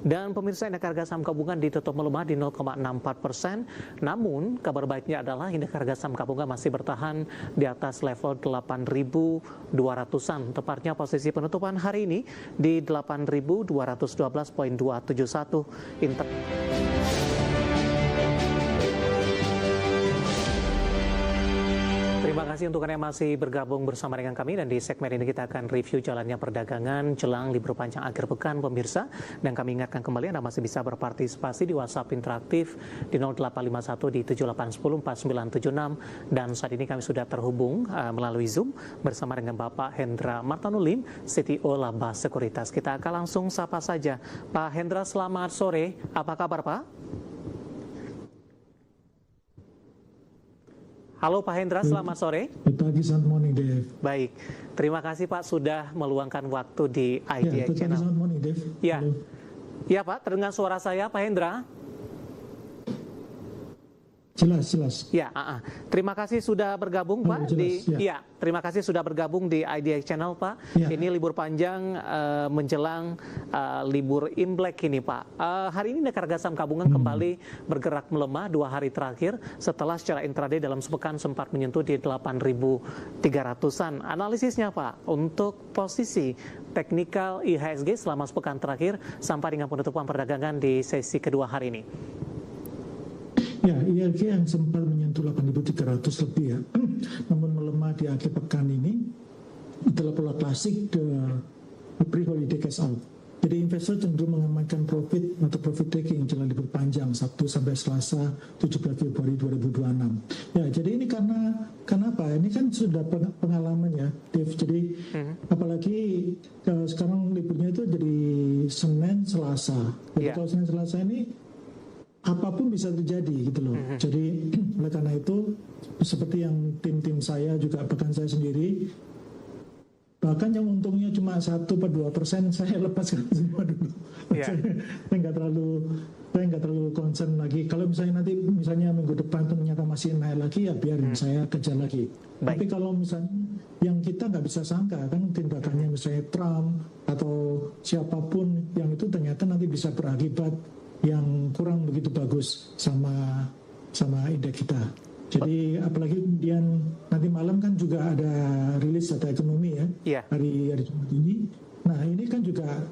Dan pemirsa, indeks harga saham gabungan ditutup melemah di 0,64%. Namun kabar baiknya adalah indeks harga saham gabungan masih bertahan di atas level 8.200-an. Tepatnya posisi penutupan hari ini di 8.212.271. Terima kasih untuk Anda yang masih bergabung bersama dengan kami, dan di segmen ini kita akan review jalannya perdagangan jelang libur panjang akhir pekan, pemirsa. Dan kami ingatkan kembali Anda masih bisa berpartisipasi di WhatsApp interaktif di 0851 di 78104976, dan saat ini kami sudah terhubung melalui Zoom bersama dengan Bapak Hendra Martanulim, CTO Laba Sekuritas. Kita akan langsung sapa saja. Pak Hendra, selamat sore. Apa kabar, Pak? Halo Pak Hendra, selamat sore. Good morning, Dave. Baik, terima kasih Pak sudah meluangkan waktu di IDX Channel. Good morning, Dave. Ya, ya Pak, terdengar suara saya Pak Hendra? Jelas. Ya, terima kasih sudah bergabung Pak terima kasih sudah bergabung di IDX Channel, Pak. Ini libur panjang menjelang libur Imlek ini, Pak. Hari ini indeks harga saham gabungan kembali bergerak melemah 2 hari terakhir setelah secara intraday dalam sepekan sempat menyentuh di 8.300-an. Analisisnya, Pak, untuk posisi teknikal IHSG selama sepekan terakhir sampai dengan penutupan perdagangan di sesi kedua hari ini. Ya, IHSG yang sempat menyentuh 8.300 lebih ya, namun melemah di akhir pekan ini adalah pola klasik pre-holiday cash out. Jadi investor cenderung mengamankan profit atau profit taking jelang libur panjang Sabtu sampai Selasa 17 Februari 2026. Ya, jadi ini karena apa? Ini kan sudah pengalaman ya, Dave. Jadi apalagi sekarang liburnya itu jadi Senin Selasa. Jadi kalau Senin Selasa ini apapun bisa terjadi gitu loh. Jadi oleh karena itu seperti yang tim saya juga, bahkan saya sendiri, bahkan yang untungnya cuma 1-2%, saya lepaskan semua dulu. Saya nggak terlalu concern lagi. Kalau misalnya nanti minggu depan ternyata masih naik lagi, ya biarin saya kejar lagi. Tapi kalau misalnya yang kita nggak bisa sangka kan tindakannya misalnya Trump atau siapapun yang itu ternyata nanti bisa berakibat yang kurang begitu bagus sama indeks kita. Jadi apalagi kemudian nanti malam kan juga ada rilis data ekonomi ya, hari Jumat ini. Nah ini kan juga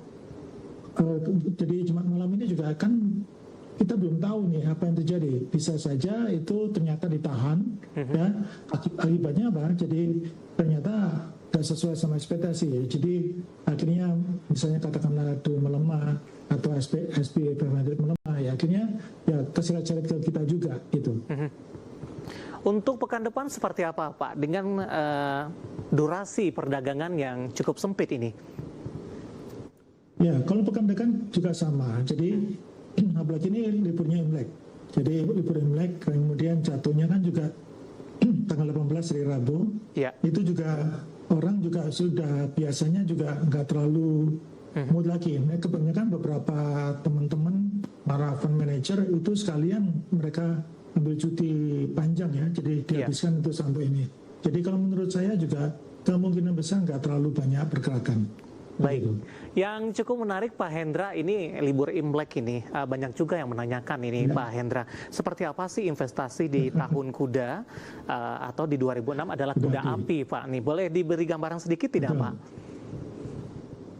jadi Jumat malam ini juga kan kita belum tahu nih apa yang terjadi. Bisa saja itu ternyata ditahan ya, akibatnya apa? Jadi ternyata tidak sesuai sama ekspektasi ya. Jadi akhirnya misalnya katakanlah itu melemah atau SPY melemah, ya akhirnya ya keseret-seret ke kita juga gitu. Untuk pekan depan seperti apa, Pak, dengan durasi perdagangan yang cukup sempit ini? Ya, kalau pekan depan juga sama. Jadi apalagi ini liburnya Imlek. Jadi libur Imlek kemudian jatuhnya kan juga tanggal 18 hari Rabu. Itu juga orang juga sudah biasanya juga nggak terlalu mood lagi. Kebanyakan beberapa teman-teman para fund manager itu sekalian mereka ambil cuti panjang ya, jadi dihabiskan itu sampai ini. Jadi kalau menurut saya juga kemungkinan besar nggak terlalu banyak pergerakan. Baik, yang cukup menarik Pak Hendra, ini libur Imlek ini banyak juga yang menanyakan ini Pak Hendra, seperti apa sih investasi di tahun kuda atau di 2006 adalah kuda api, Pak? Nih boleh diberi gambaran sedikit tidak, Pak?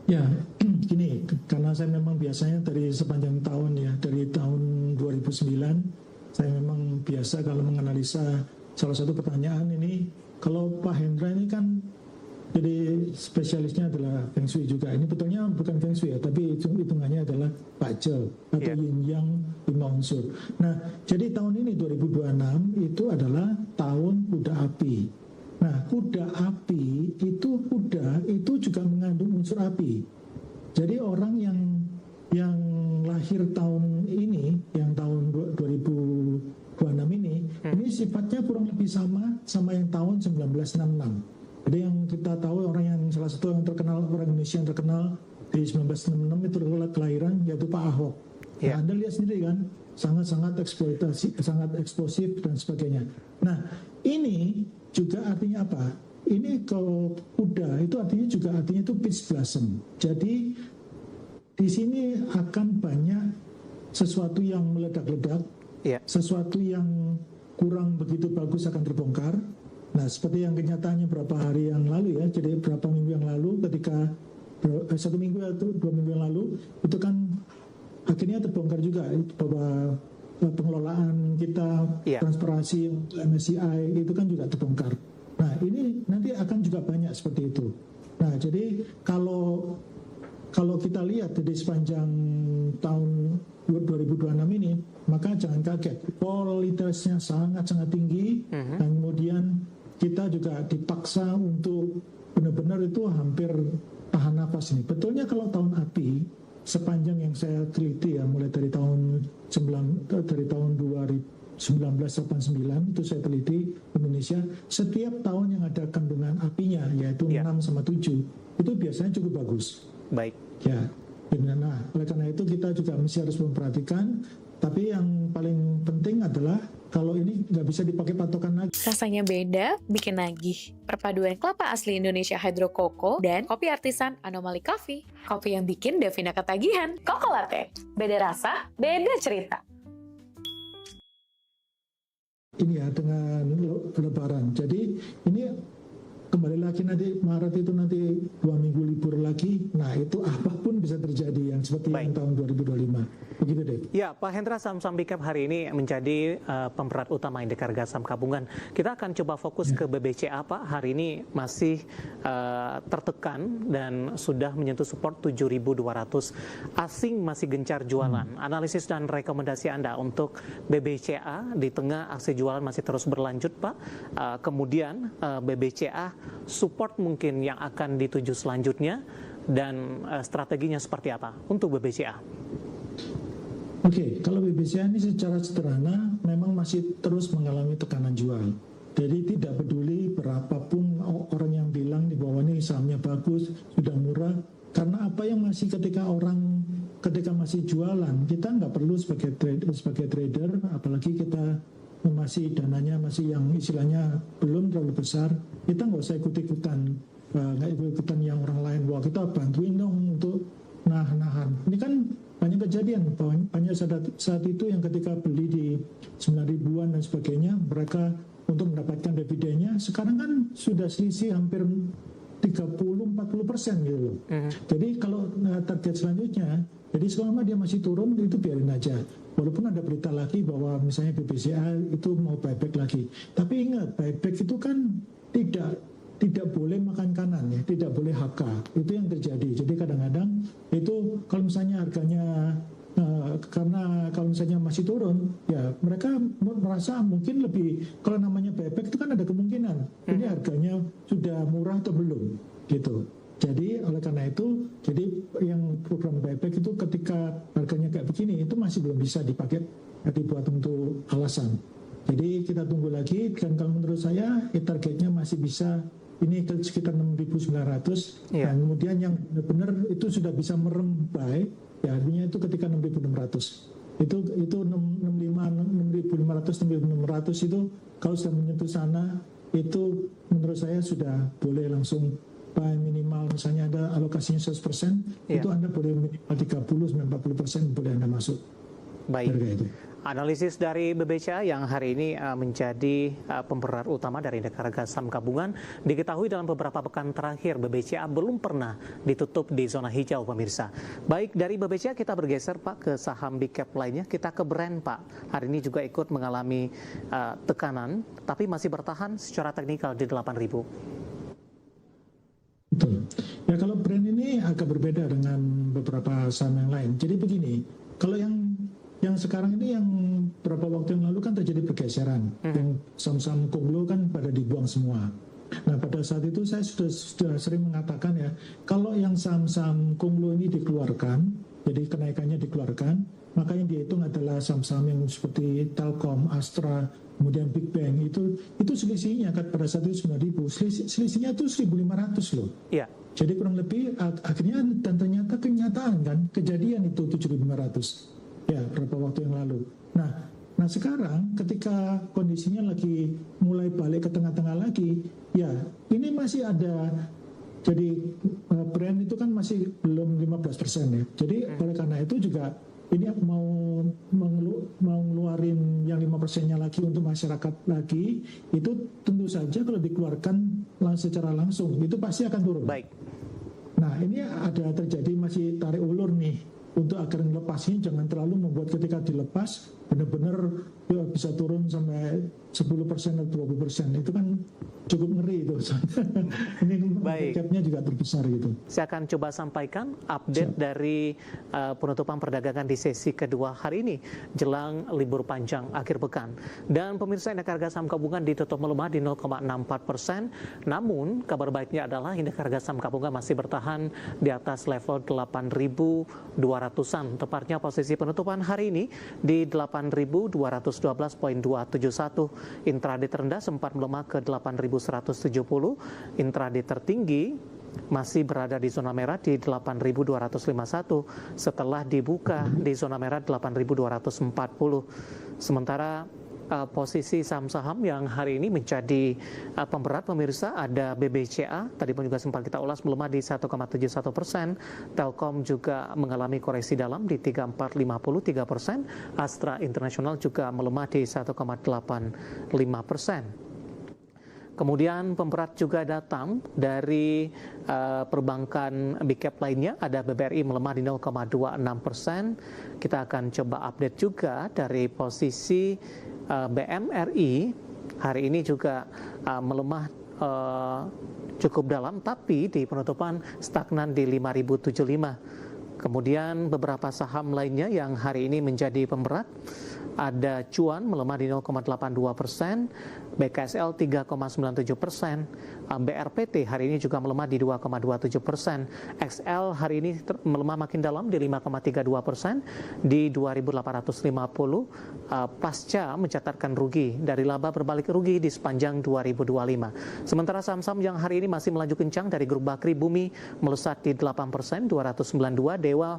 Ya, gini, karena saya memang biasanya dari sepanjang tahun ya, dari tahun 2009, saya memang biasa kalau menganalisa salah satu pertanyaan ini, kalau Pak Hendra ini kan jadi spesialisnya adalah Feng Shui juga. Ini betulnya bukan Feng Shui ya, tapi hitungannya adalah Bajel atau Yin Yang 5 unsur. Nah, jadi tahun ini 2026 itu adalah tahun kuda api. Nah, kuda api itu juga mengandung unsur api. Jadi orang yang lahir tahun ini, yang tahun 2026 ini sifatnya kurang lebih sama yang tahun 1966. Jadi yang kita tahu orang yang salah satu yang terkenal, orang Indonesia yang terkenal di 1966 itu adalah kelahiran yaitu Pak Ahok. Nah, Anda lihat sendiri kan, sangat-sangat eksploitasi, sangat eksplosif dan sebagainya. Nah, ini juga artinya apa? Ini kalau kuda itu artinya itu peach blossom. Jadi di sini akan banyak sesuatu yang meledak-ledak, sesuatu yang kurang begitu bagus akan terbongkar. Nah, seperti yang kenyataannya beberapa hari yang lalu ya, jadi beberapa minggu yang lalu ketika 1 minggu atau 2 minggu yang lalu itu kan akhirnya terbongkar juga bahwa pengelolaan kita transparansi untuk MSCI itu kan juga terbongkar. Nah, ini nanti akan juga banyak seperti itu. Nah, jadi kalau kita lihat dari sepanjang tahun 2026 ini, maka jangan kaget, volatilitasnya sangat-sangat tinggi, dan kemudian kita juga dipaksa untuk benar-benar itu hampir tahan nafas ini. Betulnya kalau tahun api, sepanjang yang saya teliti ya, mulai dari tahun 1989 itu saya teliti Indonesia, setiap tahun yang ada kandungan apinya yaitu 6 sama 7 itu biasanya cukup bagus. Baik. Ya, nah oleh karena itu kita juga mesti harus memperhatikan. Tapi yang paling penting adalah kalau ini nggak bisa dipakai patokan lagi. Rasanya beda, bikin nagih. Perpaduan kelapa asli Indonesia Hydro Coco dan kopi artisan Anomaly Coffee. Kopi yang bikin Devina ketagihan. Coco Latte. Beda rasa, beda cerita. Ini ya dengan Lebaran. Jadi ini kembali lagi nanti Maret itu nanti 2 minggu libur lagi. Nah itu apapun bisa terjadi yang seperti yang tahun 2025. Begitu deh. Ya, Pak Hendra, saham-saham big cap hari ini menjadi pemberat utama indeks harga saham gabungan. Kita akan coba fokus ke BBCA, Pak. Hari ini masih tertekan dan sudah menyentuh support 7.200. Asing masih gencar jualan. Analisis dan rekomendasi Anda untuk BBCA di tengah aksi jualan masih terus berlanjut, Pak. Kemudian BBCA support mungkin yang akan dituju selanjutnya dan strateginya seperti apa untuk BBCA? Oke, kalau BBCA ini secara sederhana memang masih terus mengalami tekanan jual. Jadi tidak peduli berapapun orang yang bilang di bawah ini sahamnya bagus, sudah murah. Karena apa yang masih ketika masih jualan, kita nggak perlu sebagai trader, apalagi kita masih dananya masih yang istilahnya belum terlalu besar, kita nggak usah ikut-ikutan yang orang lain. Wah, kita bantuin dong untuk nahan. Ini kan banyak kejadian, banyak saat itu yang ketika beli di 9.000-an dan sebagainya, mereka untuk mendapatkan dividennya, sekarang kan sudah selisih hampir 30-40% gitu. Jadi kalau target selanjutnya, jadi selama dia masih turun itu biarin aja. Walaupun ada berita lagi bahwa misalnya BBCA itu mau buyback lagi. Tapi ingat, buyback itu kan tidak boleh makan kanan ya, tidak boleh HK. Itu yang terjadi. Jadi kadang-kadang itu kalau misalnya harganya karena kalau misalnya masih turun, ya mereka merasa mungkin lebih, kalau namanya buyback itu kan ada kemungkinan ini harganya sudah murah atau belum gitu. Jadi oleh karena itu, jadi yang program buyback itu ketika harganya kayak begini itu masih belum bisa dipakai dibuat untuk alasan. Jadi kita tunggu lagi, dan kalau menurut saya targetnya masih bisa ini sekitar 6.900 dan kemudian yang benar itu sudah bisa merembai, ya artinya itu ketika 6.600 itu 6.500 itu kalau sudah menyentuh sana itu menurut saya sudah boleh langsung buy minimal, misalnya ada alokasinya 100%, itu Anda boleh minimal 30-40% boleh Anda masuk. Baik. Analisis dari BBCA yang hari ini menjadi pemberat utama dari indeks harga saham gabungan. Diketahui dalam beberapa pekan terakhir BBCA belum pernah ditutup di zona hijau, pemirsa. Baik, dari BBCA kita bergeser, Pak, ke saham big cap lainnya. Kita ke Brand, Pak. Hari ini juga ikut mengalami tekanan, tapi masih bertahan secara teknikal di 8.000. Betul. Ya kalau Brand ini agak berbeda dengan beberapa saham yang lain. Jadi begini, kalau yang sekarang ini yang beberapa waktu yang lalu kan terjadi pergeseran, yang saham-saham konglo kan pada dibuang semua. Nah pada saat itu saya sudah sering mengatakan ya, kalau yang saham-saham konglo ini dikeluarkan, jadi kenaikannya dikeluarkan, maka yang dihitung adalah saham-saham yang seperti Telkom, Astra, kemudian Big Bang, itu selisihnya kan pada saat itu 9.000, selisihnya itu 1.500 loh. Iya. Jadi kurang lebih akhirnya, dan ternyata kenyataan kan, kejadian itu 7.500. Ya, beberapa waktu yang lalu. Nah sekarang ketika kondisinya lagi mulai balik ke tengah-tengah lagi, ya ini masih ada Jadi brand itu kan masih belum 15% ya. Jadi oleh karena itu juga ini mau ngeluarin yang 5%-nya lagi untuk masyarakat lagi, itu tentu saja kalau dikeluarkan secara langsung itu pasti akan turun. Baik. Nah ini ada terjadi masih tarik ulur nih untuk agar melepasnya jangan terlalu membuat ketika dilepas benar-benar bisa turun sampai 10% atau 20%. Itu kan cukup ngeri itu. Ini gapnya juga terbesar gitu. Saya akan coba sampaikan update dari penutupan perdagangan di sesi kedua hari ini jelang libur panjang akhir pekan. Dan pemirsa, indeks harga saham gabungan ditutup melemah di 0,64%. Namun kabar baiknya adalah indeks harga saham gabungan masih bertahan di atas level 8.200-an. Tepatnya posisi penutupan hari ini di 8.212.271. Intraday terendah sempat melemah ke 8.170, intraday tertinggi masih berada di zona merah di 8.251 setelah dibuka di zona merah 8.240. Sementara posisi saham-saham yang hari ini menjadi pemberat pemirsa ada BBCA, tadi pun juga sempat kita ulas melemah di 1,71%, Telkom juga mengalami koreksi dalam di 3,453%, Astra International juga melemah di 1,85%. Kemudian pemberat juga datang dari perbankan big cap lainnya, ada BBRI melemah di 0,26%. Kita akan coba update juga dari posisi BMRI, hari ini juga melemah cukup dalam, tapi di penutupan stagnan di 5.075. Kemudian beberapa saham lainnya yang hari ini menjadi pemberat, ada Cuan melemah di 0,82%, BKSL 3,97%, BRPT hari ini juga melemah di 2,27%, XL hari ini melemah makin dalam di 5,32% di 2.850, pasca mencatatkan rugi dari laba berbalik rugi di sepanjang 2025. Sementara saham-saham yang hari ini masih melaju kencang dari grup Bakri Bumi melesat di 8%, 292, Dewa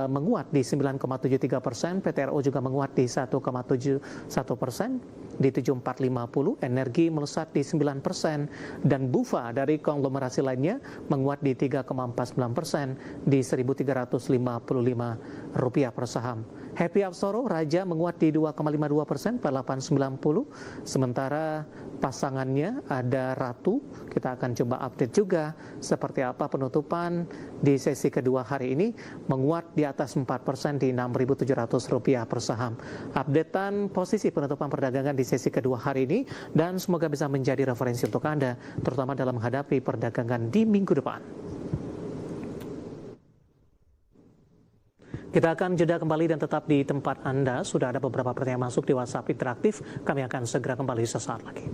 menguat di 9,73%, PTRO juga menguat di 1,71% di 7450, Energi melesat di 9%, dan Bufa dari konglomerasi lainnya menguat di 3,49% di Rp1.355 per saham. Happy Apsoro Raja menguat di 2,52% pada 890, sementara pasangannya ada Ratu. Kita akan coba update juga seperti apa penutupan di sesi kedua hari ini, menguat di atas 4% di Rp6.700 per saham. Updatean posisi penutupan perdagangan di sesi kedua hari ini, dan semoga bisa menjadi referensi untuk Anda, terutama dalam menghadapi perdagangan di minggu depan. Kita akan jeda kembali dan tetap di tempat Anda. Sudah ada beberapa pertanyaan masuk di WhatsApp interaktif. Kami akan segera kembali sesaat lagi.